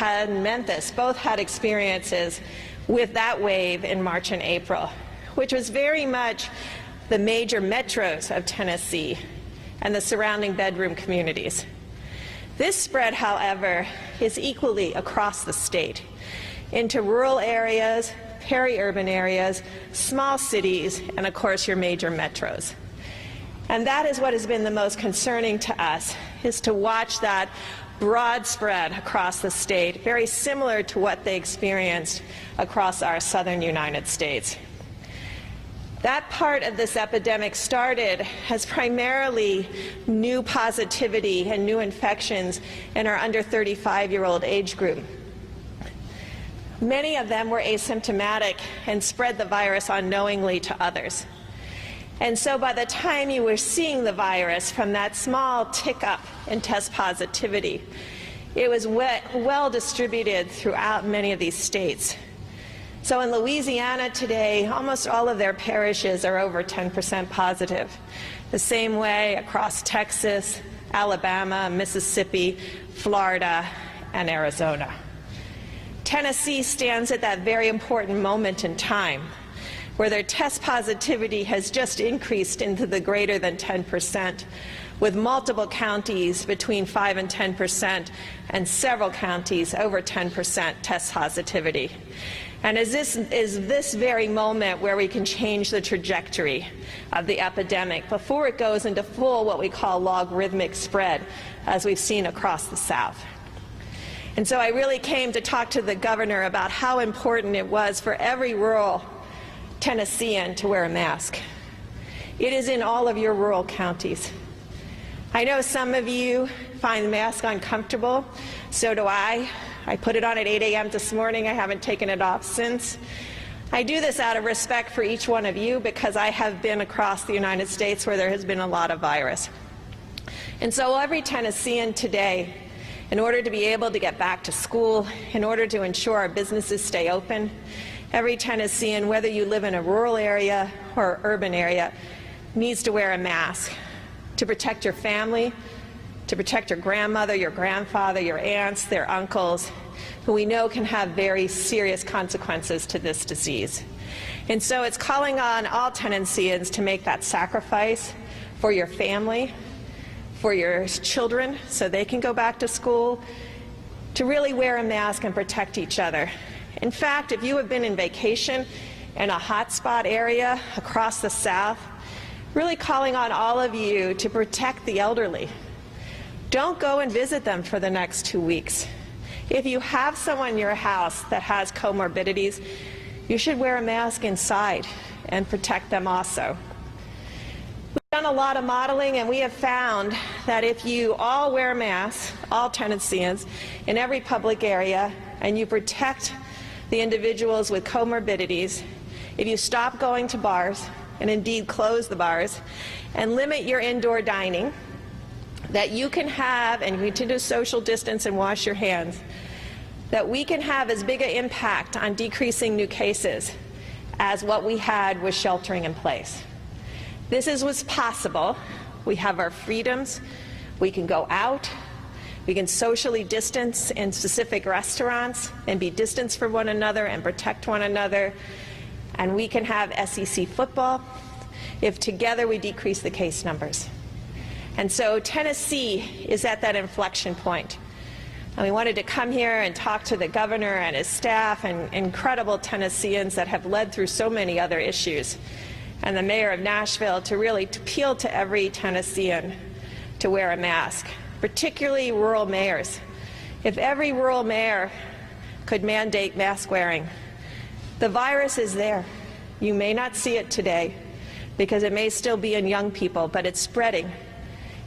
and Memphis both had experiences with that wave in March and April, which was very much the major metros of Tennessee and the surrounding bedroom communities. This spread, however, is equally across the state into rural areas, peri-urban areas, small cities, and of course your major metros. And that is what has been the most concerning to us, is to watch that broad spread across the state, very similar to what they experienced across our southern United States. That part of this epidemic started as primarily new positivity and new infections in our under 35-year-old age group. Many of them were asymptomatic and spread the virus unknowingly to others. And so by the time you were seeing the virus from that small tick up in test positivity, it was well distributed throughout many of these states. So in Louisiana today, almost all of their parishes are over 10% positive. The same way across Texas, Alabama, Mississippi, Florida, and Arizona. Tennessee stands at that very important moment in time where their test positivity has just increased into the greater than 10%, with multiple counties between 5 and 10% and several counties over 10% test positivity. And is this very moment where we can change the trajectory of the epidemic before it goes into full what we call logarithmic spread, as we've seen across the South. And so I really came to talk to the governor about how important it was for every rural Tennessean to wear a mask. It is in all of your rural counties. I know some of you find the mask uncomfortable. So do I. I put it on at 8 a.m. this morning. I haven't taken it off since. I do this out of respect for each one of you because I have been across the United States where there has been a lot of virus. And so every Tennessean today, in order to be able to get back to school, in order to ensure our businesses stay open, every Tennessean, whether you live in a rural area or urban area, needs to wear a mask to protect your family, to protect your grandmother, your grandfather, your aunts, their uncles, who we know can have very serious consequences to this disease. And so it's calling on all Tennesseans to make that sacrifice for your family, for your children, so they can go back to school, to really wear a mask and protect each other. In fact, if you have been in vacation in a hotspot area across the South, really calling on all of you to protect the elderly. Don't go and visit them for the next 2 weeks. If you have someone in your house that has comorbidities, you should wear a mask inside and protect them also. We've done a lot of modeling, and we have found that if you all wear masks, all Tennesseans, in every public area, and you protect the individuals with comorbidities, if you stop going to bars, and indeed close the bars, and limit your indoor dining, that you can have, and you continue to social distance and wash your hands, that we can have as big an impact on decreasing new cases as what we had with sheltering in place. This is what's possible. We have our freedoms. We can go out. We can socially distance in specific restaurants and be distanced from one another and protect one another. And we can have SEC football if together we decrease the case numbers. And so Tennessee is at that inflection point. And we wanted to come here and talk to the governor and his staff and incredible Tennesseans that have led through so many other issues, and the mayor of Nashville, to really appeal to every Tennessean to wear a mask, particularly rural mayors. If every rural mayor could mandate mask wearing, the virus is there. You may not see it today because it may still be in young people, but it's spreading.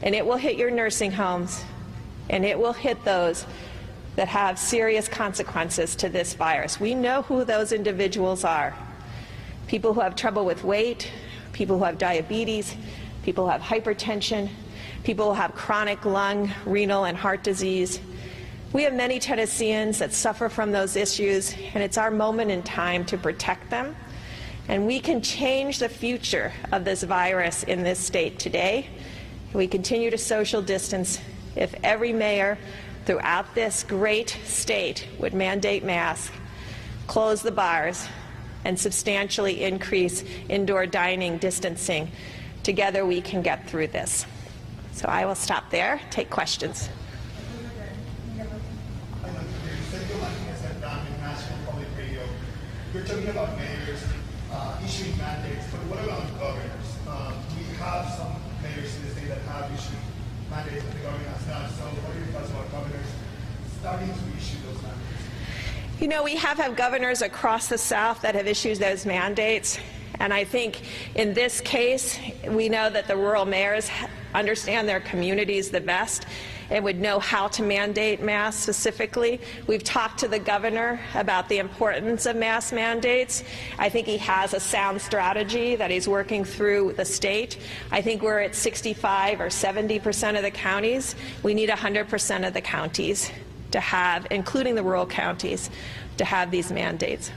And it will hit your nursing homes, and it will hit those that have serious consequences to this virus. We know who those individuals are. People who have trouble with weight, people who have diabetes, people who have hypertension, people who have chronic lung, renal, and heart disease. We have many Tennesseans that suffer from those issues, and it's our moment in time to protect them. And we can change the future of this virus in this state today. We continue to social distance if every mayor throughout this great state would mandate masks, close the bars, and substantially increase indoor dining distancing, together we can get through this. So I will stop there, take questions. You're talking about mayors issuing mandates, but what about governors? We have some mayors in the state that have issued mandates that the government has not. So what are your thoughts about governors starting to issue those mandates? You know, we have had governors across the South that have issued those mandates. And I think in this case, we know that the rural mayors understand their communities the best and would know how to mandate masks specifically. We've talked to the governor about the importance of mask mandates. I think he has a sound strategy that he's working through the state. I think we're at 65 or 70% of the counties. We need 100% of the counties to have, including the rural counties, to have these mandates.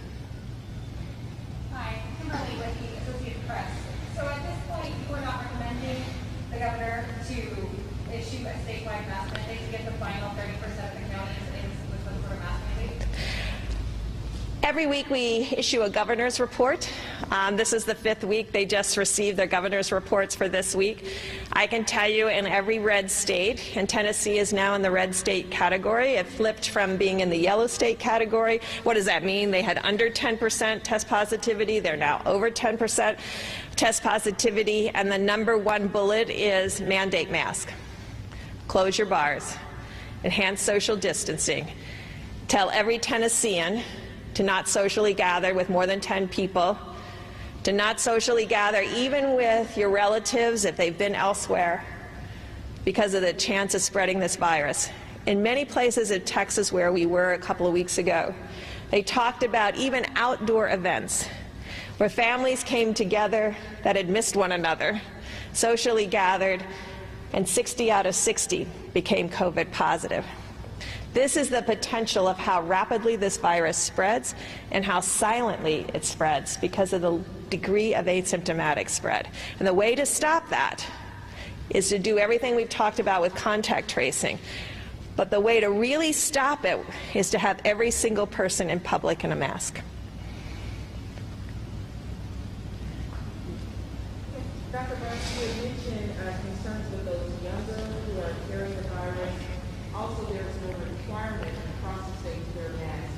So at this point, you are not recommending the governor to issue a statewide mask mandate to get the final 30% of the counties with some sort of mask mandate? Every week we issue a governor's report. This is the 5th week. They just received their governor's reports for this week. I can tell you in every red state, and Tennessee is now in the red state category. It flipped from being in the yellow state category. What does that mean? They had under 10% test positivity. They're now over 10% test positivity. And the #1 bullet is mandate mask. Close your bars. Enhance social distancing. Tell every Tennessean to not socially gather with more than 10 people, to not socially gather even with your relatives if they've been elsewhere because of the chance of spreading this virus. In many places in Texas where we were a couple of weeks ago, they talked about even outdoor events where families came together that had missed one another, socially gathered, and 60 out of 60 became COVID positive. This is the potential of how rapidly this virus spreads and how silently it spreads because of the degree of asymptomatic spread. And the way to stop that is to do everything we've talked about with contact tracing. But the way to really stop it is to have every single person in public in a mask. Dr. Birx, you had mentioned concerns with those younger who are carrying the virus. Also, there is no requirement across the state to wear masks.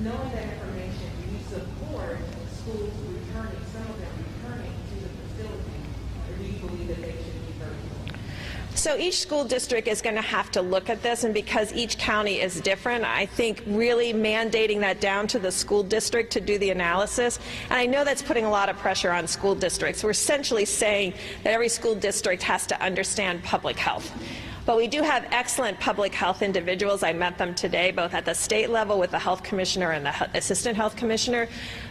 Knowing that information, do you support schools returning, some of them returning to the facility, or do you believe that they should be virtual? So each school district is going to have to look at this, and because each county is different, I think really mandating that down to the school district to do the analysis, and I know that's putting a lot of pressure on school districts. We're essentially saying that every school district has to understand public health. But we do have excellent public health individuals. I met them today, both at the state level with the health commissioner and the assistant health commissioner,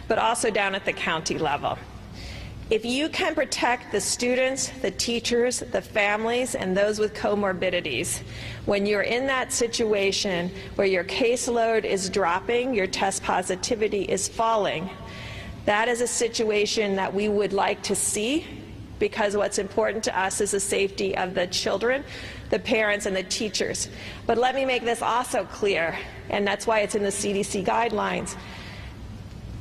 but also down at the county level. If you can protect the students, the teachers, the families, and those with comorbidities, when you're in that situation where your caseload is dropping, your test positivity is falling, that is a situation that we would like to see, because what's important to us is the safety of the children, the parents, and the teachers. But let me make this also clear, and that's why it's in the CDC guidelines.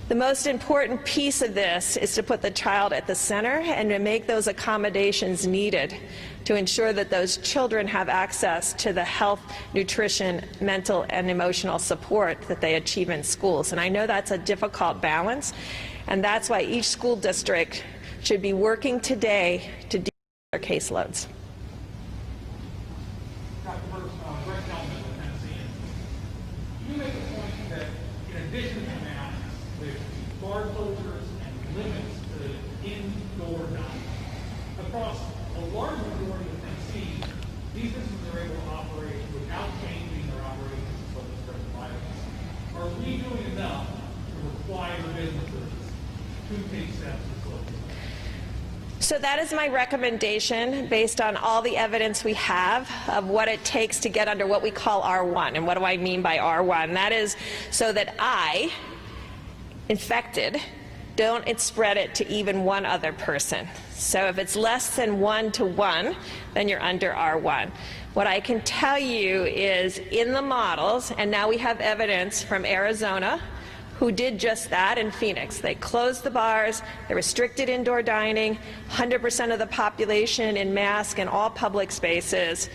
The most important piece of this is to put the child at the center and to make those accommodations needed to ensure that those children have access to the health, nutrition, mental, and emotional support that they achieve in schools. And I know that's a difficult balance, and that's why each school district should be working today to deal with their caseloads. Dr. Birx, Brett Kelman with Tennessee. You make a point that in addition to masks, there's bar closures and limits to indoor dining. Across a large majority of Tennessee, these businesses are able to operate without changing their operations to the spread of the virus. Are we doing enough to require businesses to take steps to slow this down? So that is my recommendation based on all the evidence we have of what it takes to get under what we call R1. And what do I mean by R1? That is so that I, infected, don't spread it to even one other person. So if it's less than 1 to 1, then you're under R1. What I can tell you is in the models, and now we have evidence from Arizona, who did just that in Phoenix. They closed the bars, they restricted indoor dining, 100% of the population in mask in all public spaces,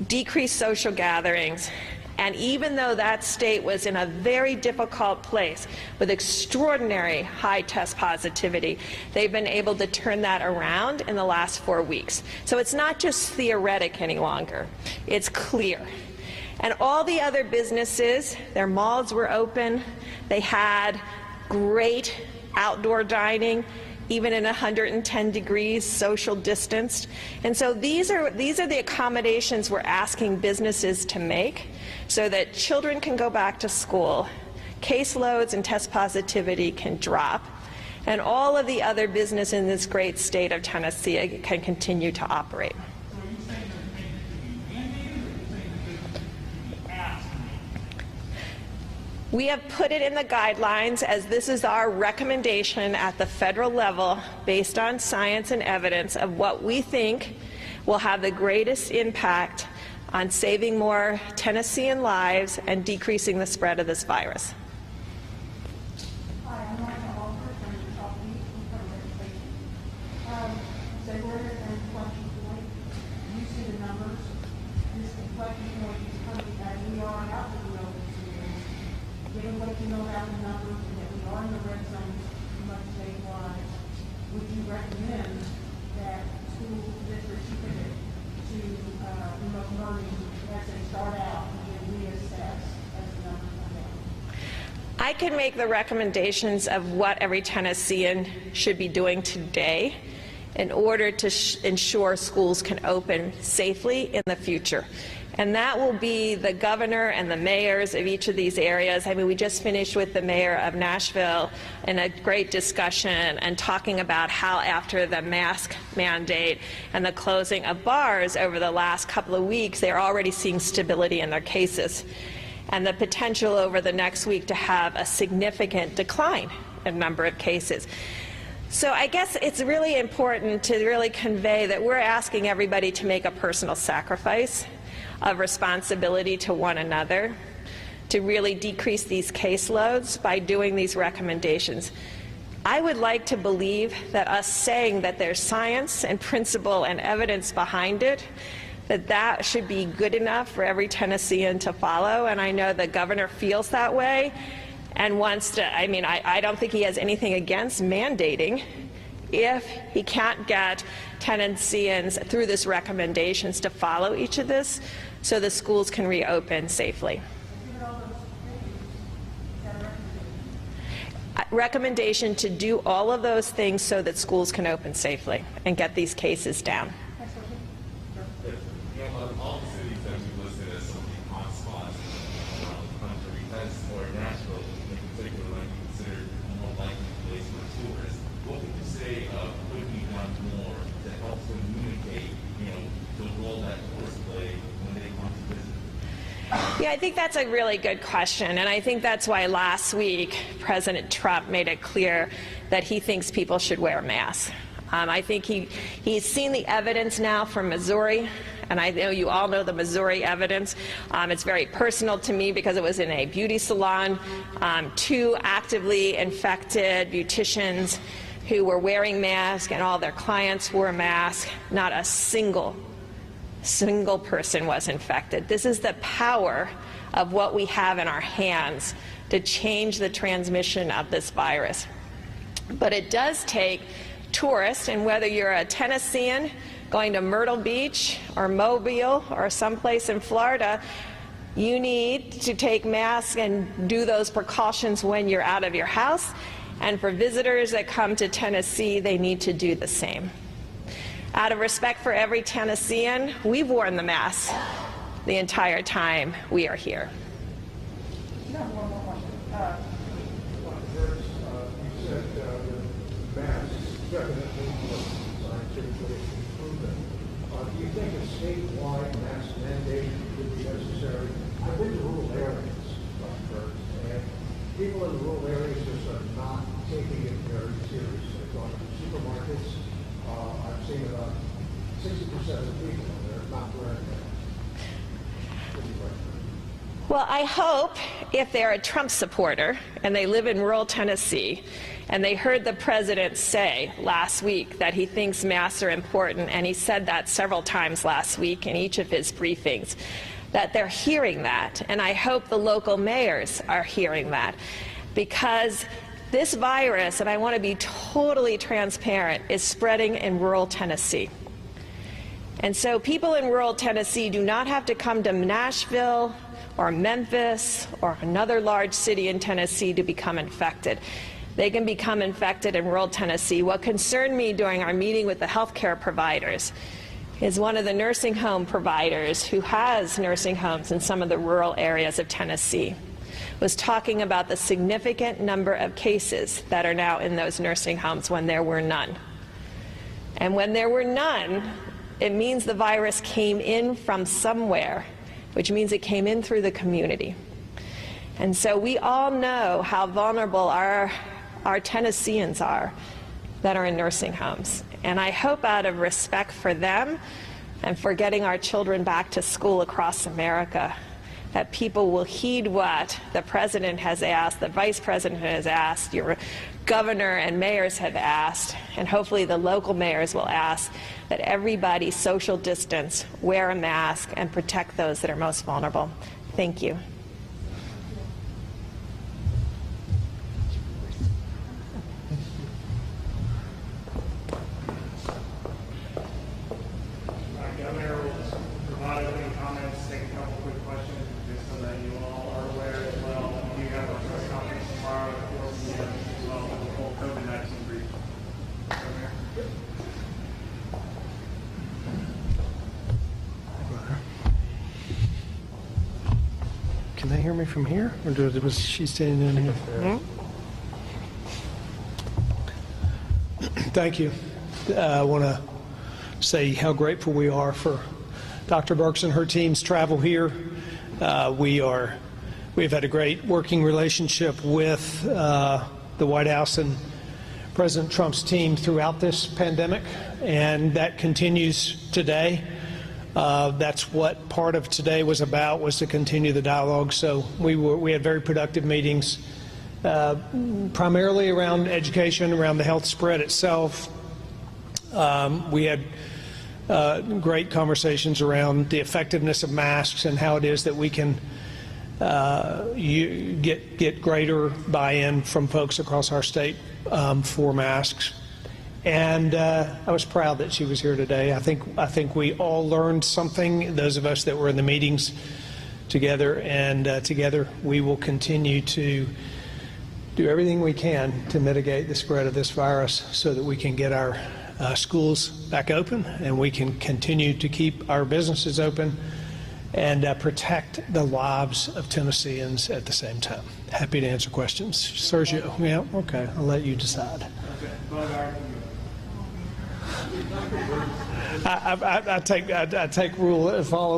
decreased social gatherings. And even though that state was in a very difficult place with extraordinary high test positivity, they've been able to turn that around in the last 4 weeks. So it's not just theoretic any longer, it's clear. And all the other businesses, their malls were open, they had great outdoor dining, even in 110 degrees, social distanced. And so these are the accommodations we're asking businesses to make so that children can go back to school, caseloads and test positivity can drop, and all of the other business in this great state of Tennessee can continue to operate. We have put it in the guidelines as this is our recommendation at the federal level based on science and evidence of what we think will have the greatest impact on saving more Tennessean lives and decreasing the spread of this virus. Hi, I'm Martha Alford from the South East from legislation. So we're at an inflection point. You see the numbers. This inflection point is coming as we are out of the open season. Given what you know about the numbers and that we are in the red zone much statewide, would you recommend that school districts pivot to remote learning as they start out and then reassess as the numbers come down? I can make the recommendations of what every Tennessean should be doing today in order to ensure schools can open safely in the future. And that will be the governor and the mayors of each of these areas. I mean, we just finished with the mayor of Nashville in a great discussion and talking about how after the mask mandate and the closing of bars over the last couple of weeks, they're already seeing stability in their cases and the potential over the next week to have a significant decline in number of cases. So I guess it's really important to really convey that we're asking everybody to make a personal sacrifice of responsibility to one another to really decrease these caseloads by doing these recommendations. I would like to believe that us saying that there's science and principle and evidence behind it, that should be good enough for every Tennessean to follow, and I know the governor feels that way and wants to, I mean, I don't think he has anything against mandating if he can't get Tennesseans through this recommendations to follow each of this so the schools can reopen safely. Recommendation to do all of those things so that schools can open safely and get these cases down. All the cities that we listed as some of the hotspots around the country, as for Nashville in particular, might be considered a more likely place for tourists. What would you say could be done more to help communicate, the role that tourists play when they come to visit? Yeah, I think that's a really good question, and I think that's why last week President Trump made it clear that he thinks people should wear masks. I think he's seen the evidence now from Missouri, and I know you all know the Missouri evidence. It's very personal to me because it was in a beauty salon. 2 actively infected beauticians who were wearing masks, and all their clients wore masks. Not a single person was infected. This is the power of what we have in our hands to change the transmission of this virus. But it does take tourists, and whether you're a Tennessean going to Myrtle Beach or Mobile or someplace in Florida, you need to take masks and do those precautions when you're out of your house. And for visitors that come to Tennessee, they need to do the same. Out of respect for every Tennessean, we've worn the mask the entire time we are here. You have one more question. You said the masks definitely scientifically proven. Do you think a statewide mask mandate would be necessary? I've been to rural areas, Birx, and people in the rural areas just are not taking it very seriously. Going to supermarkets, I've seen about 60% of the people there not wearing masks. Well, I hope if they're a Trump supporter and they live in rural Tennessee and they heard the president say last week that he thinks masks are important, and he said that several times last week in each of his briefings, that they're hearing that. And I hope the local mayors are hearing that, because this virus, and I want to be totally transparent, is spreading in rural Tennessee. And so people in rural Tennessee do not have to come to Nashville or Memphis or another large city in Tennessee to become infected. They can become infected in rural Tennessee. What concerned me during our meeting with the healthcare providers is one of the nursing home providers who has nursing homes in some of the rural areas of Tennessee was talking about the significant number of cases that are now in those nursing homes when there were none. And when there were none, it means the virus came in from somewhere, which means it came in through the community. And so we all know how vulnerable our Tennesseans are that are in nursing homes. And I hope out of respect for them and for getting our children back to school across America, that people will heed what the president has asked, the vice president has asked, your governor and mayors have asked, and hopefully the local mayors will ask, that everybody social distance, wear a mask, and protect those that are most vulnerable. Thank you. Governor will provide opening comments, take a couple quick questions, just so that you all are aware as well. We have a press conference tomorrow at 4 p.m. as well with the whole COVID-19 brief. Governor. Can they hear me from here, or was she standing in here? Thank you. I want to say how grateful we are for Dr. Birx and her team's travel here. We've had a great working relationship with the White House and President Trump's team throughout this pandemic, and that continues today. That's what part of today was about, was to continue the dialogue. So we had very productive meetings, primarily around education, around the health spread itself. We had great conversations around the effectiveness of masks and how it is that we can get greater buy-in from folks across our state for masks. And I was proud that she was here today. I think we all learned something, those of us that were in the meetings together, and together we will continue to do everything we can to mitigate the spread of this virus so that we can get our schools back open and we can continue to keep our businesses open and protect the lives of Tennesseans at the same time. Take to answer questions. Sergio, yeah, okay, I'll let you decide. I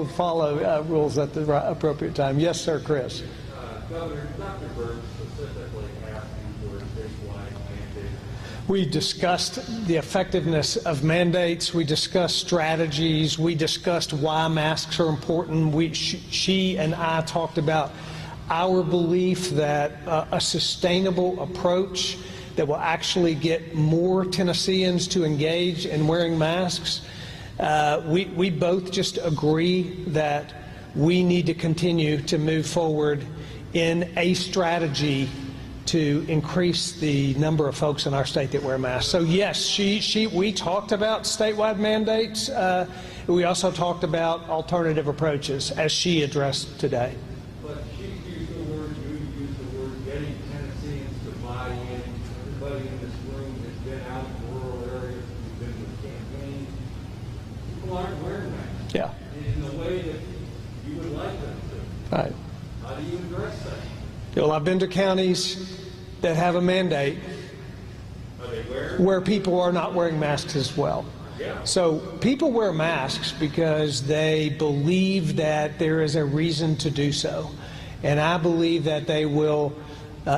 follow rules at the appropriate time. Yes, sir, Chris. Governor, Dr. Birx specifically asked you for a statewide mandate. We discussed the effectiveness of mandates. We discussed strategies. We discussed why masks are important. She and I talked about our belief that a sustainable approach that will actually get more Tennesseans to engage in wearing masks. We both just agree that we need to continue to move forward in a strategy to increase the number of folks in our state that wear masks. So yes, we talked about statewide mandates. We also talked about alternative approaches, as she addressed today. But she used the word, you used the word, getting Tennesseans to buy in. Everybody in this room has been out in rural areas, we've been to campaigns. People aren't wearing masks. Yeah. In the way that you would like them to. Right. How do you address that? Well, I've been to counties that have a mandate where people are not wearing masks as well. Yeah. So people wear masks because they believe that there is a reason to do so. And I believe that they will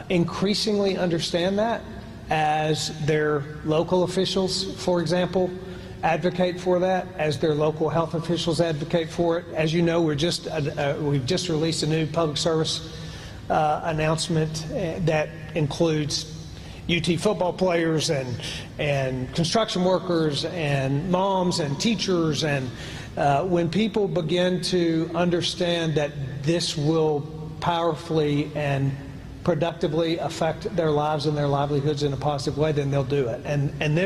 increasingly understand that as their local officials, for example, advocate for that, as their local health officials advocate for it. As you know, we've just released a new public service announcement that includes UT football players and construction workers and moms and teachers. And when people begin to understand that this will powerfully and productively affect their lives and their livelihoods in a positive way, then they'll do it. And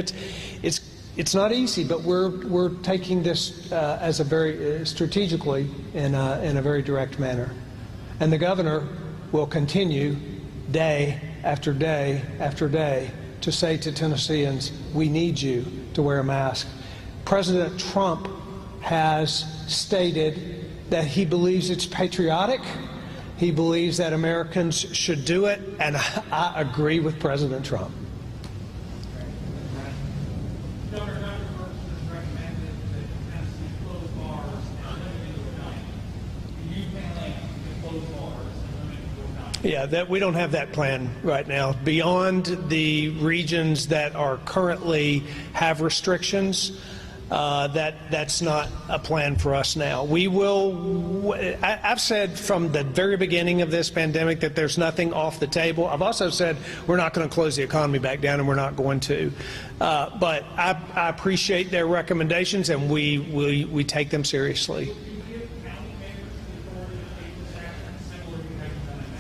it's not easy, but we're taking this as a very strategically in a very direct manner. And the governor will continue day after day after day to say to Tennesseans, we need you to wear a mask. President Trump has stated that he believes it's patriotic. He believes that Americans should do it, and I agree with President Trump. Governor Birx has recommended that Tennessee close bars and limit it to 9. Do you plan to close bars and limit it to 9? Yeah, that we don't have that plan right now. Beyond the regions that are currently have restrictions, that's not a plan for us now. We will. I've said from the very beginning of this pandemic that there's nothing off the table. I've also said we're not going to close the economy back down, and we're not going to. But I appreciate their recommendations, and we take them seriously.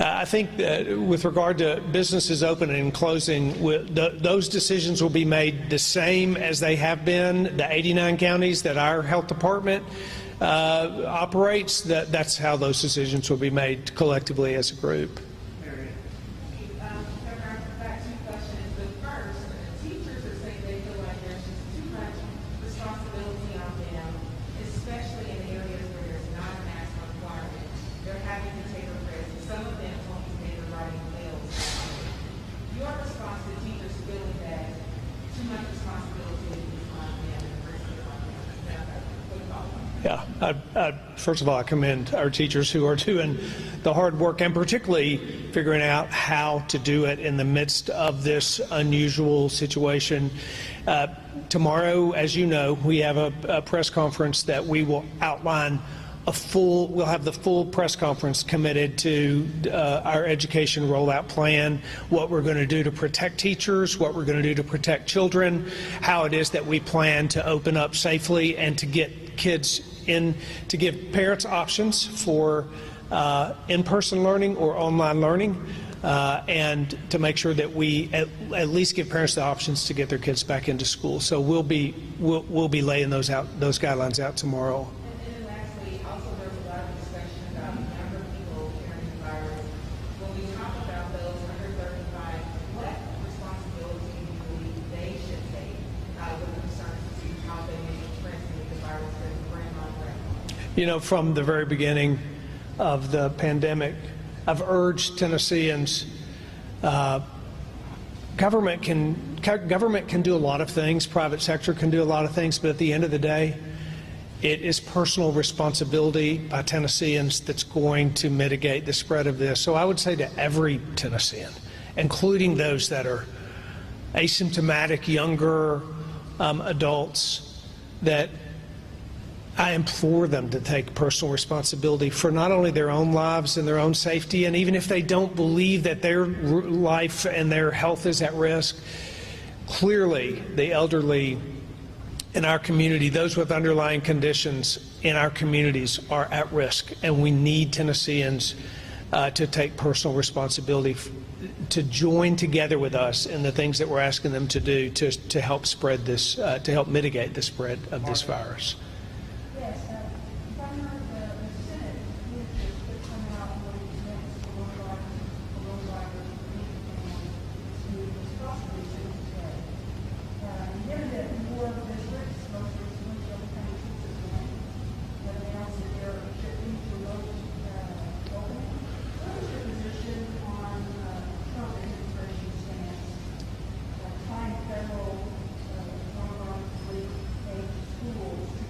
I think that with regard to businesses opening and closing, those decisions will be made the same as they have been. The 89 counties that our health department operates, that's how those decisions will be made collectively as a group. Back to questions. But first, teachers are saying they feel like there's just too much responsibility on them, especially in areas where there's not a mask requirement. They're having to take a risk. Some of them won't be writing bills. Your response to teachers feeling that too much responsibility is on them and the risk is on them. Yeah, first of all, I commend our teachers who are doing the hard work and particularly figuring out how to do it in the midst of this unusual situation. Tomorrow, as you know, we have a press conference that we will outline we'll have the full press conference committed to our education rollout plan, what we're going to do to protect teachers, what we're going to do to protect children, how it is that we plan to open up safely and to get kids in, to give parents options for in-person learning or online learning, and to make sure that we at least give parents the options to get their kids back into school. So we'll be laying those guidelines out tomorrow. You know, from the very beginning of the pandemic, I've urged Tennesseans, government can do a lot of things, private sector can do a lot of things, but at the end of the day, it is personal responsibility by Tennesseans that's going to mitigate the spread of this. So I would say to every Tennessean, including those that are asymptomatic, younger adults, that I implore them to take personal responsibility for not only their own lives and their own safety, and even if they don't believe that their life and their health is at risk, clearly the elderly in our community, those with underlying conditions in our communities are at risk, and we need Tennesseans to take personal responsibility, to join together with us in the things that we're asking them to do to help spread this, to help mitigate the spread of this virus. Yes, Governor, the Senate leadership is coming out with next coronavirus to possibly sit today. Given that more districts, most recently Shelby County School System, have announced that they're shifting to remote opening, what is your position on Trump administration stance tying federal coronavirus-related aid to schools to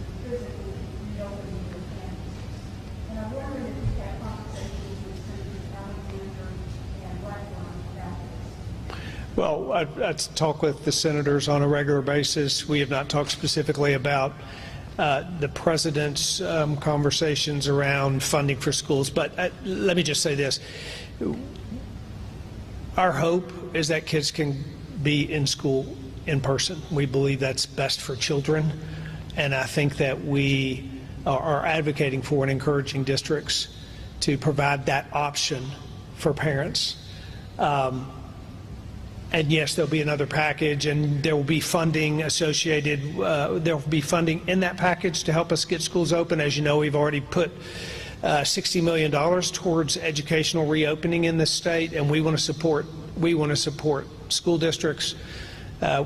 Well, I talk with the senators on a regular basis. We have not talked specifically about the president's conversations around funding for schools, but let me just say this. Our hope is that kids can be in school in person. We believe that's best for children, and I think that we are advocating for and encouraging districts to provide that option for parents. And yes, there'll be another package, and there will be funding associated. There will be funding in that package to help us get schools open. As you know, we've already put $60 million towards educational reopening in this state, and we want to support. We want to support school districts.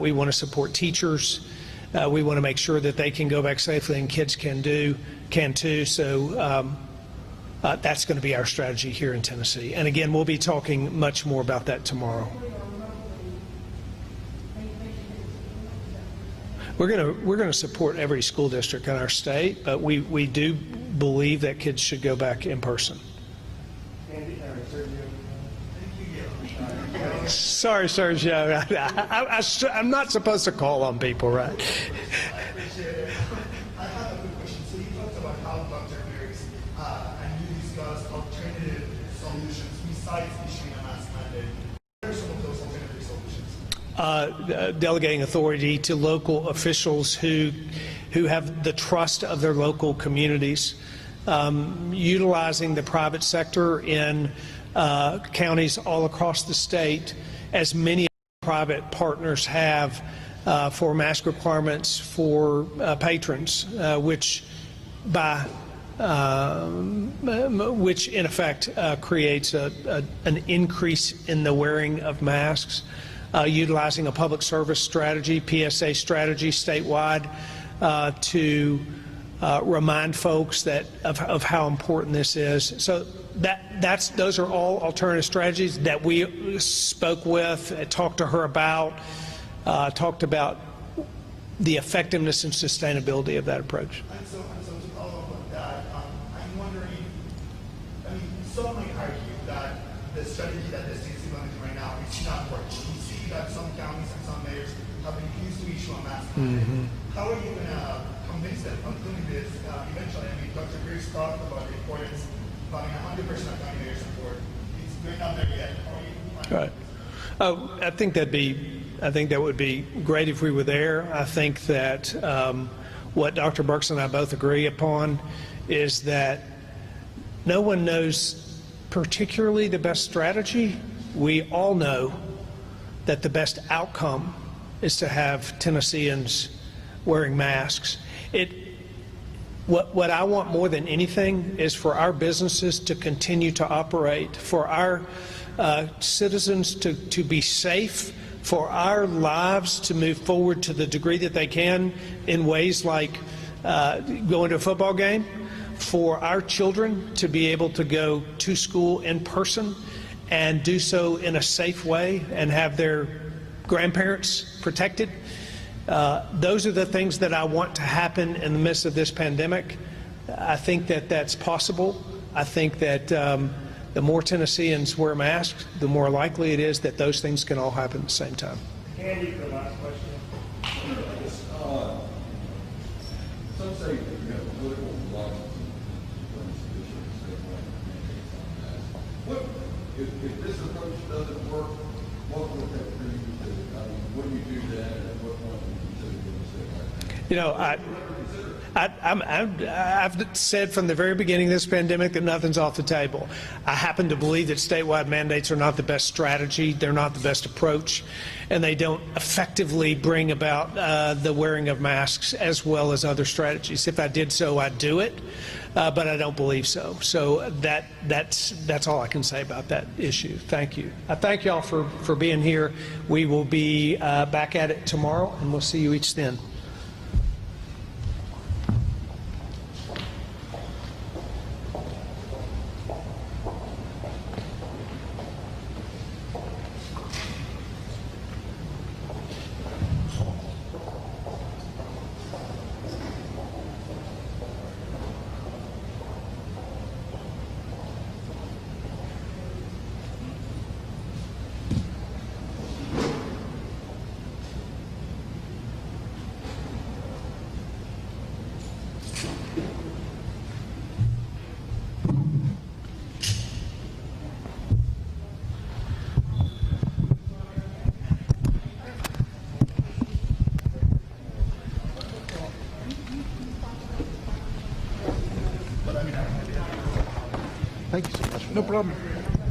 We want to support teachers. We want to make sure that they can go back safely, and kids can too. So that's going to be our strategy here in Tennessee. And again, we'll be talking much more about that tomorrow. We're going to support every school district in our state, but we do believe that kids should go back in person. Sorry, Sergio. I'm not supposed to call on people, right? I appreciate it. I have a quick question. So you talked about how Dr. Birx and you discussed alternative solutions besides issuing a mask mandate. What are some of those alternative solutions? Delegating authority to local officials who have the trust of their local communities, utilizing the private sector in counties all across the state, as many private partners have for mask requirements for patrons, which in effect creates an increase in the wearing of masks. Utilizing a public service strategy, PSA strategy statewide to remind folks that of how important this is. So those are all alternative strategies that we spoke with, talked to her about, talked about the effectiveness and sustainability of that approach. And so to follow up on that, I'm wondering, I mean, some might argue that the strategy that the state is implementing right now is not working. We see that some counties and some mayors have refused to issue a mask mandate. How are you going to convince them of doing this eventually? I mean, Dr. Birx talked about the importance of having 100% of county mayor support. We're not there yet. How are you planning? Right. Oh, I think that would be great if we were there. I think that what Dr. Birx and I both agree upon is that no one knows particularly the best strategy. We all know that the best outcome is to have Tennesseans wearing masks. What I want more than anything is for our businesses to continue to operate, for our citizens to be safe, for our lives to move forward to the degree that they can in ways like going to a football game, for our children to be able to go to school in person and do so in a safe way and have their grandparents protected. Those are the things that I want to happen in the midst of this pandemic. I think that that's possible. I think that the more Tennesseans wear masks, the more likely it is that those things can all happen at the same time. Andy, the last question. I guess, some say that you have political license from this what if this approach doesn't work, what would that bring you to? I mean, what do you do then, and at what point do you consider doing this? You know, I've said from the very beginning of this pandemic that nothing's off the table. I happen to believe that statewide mandates are not the best strategy, they're not the best approach, and they don't effectively bring about the wearing of masks as well as other strategies. If I did so, I'd do it, but I don't believe so. So that's all I can say about that issue. Thank you. I thank y'all for being here. We will be back at it tomorrow, and we'll see you each then. Thank you so much. No problem.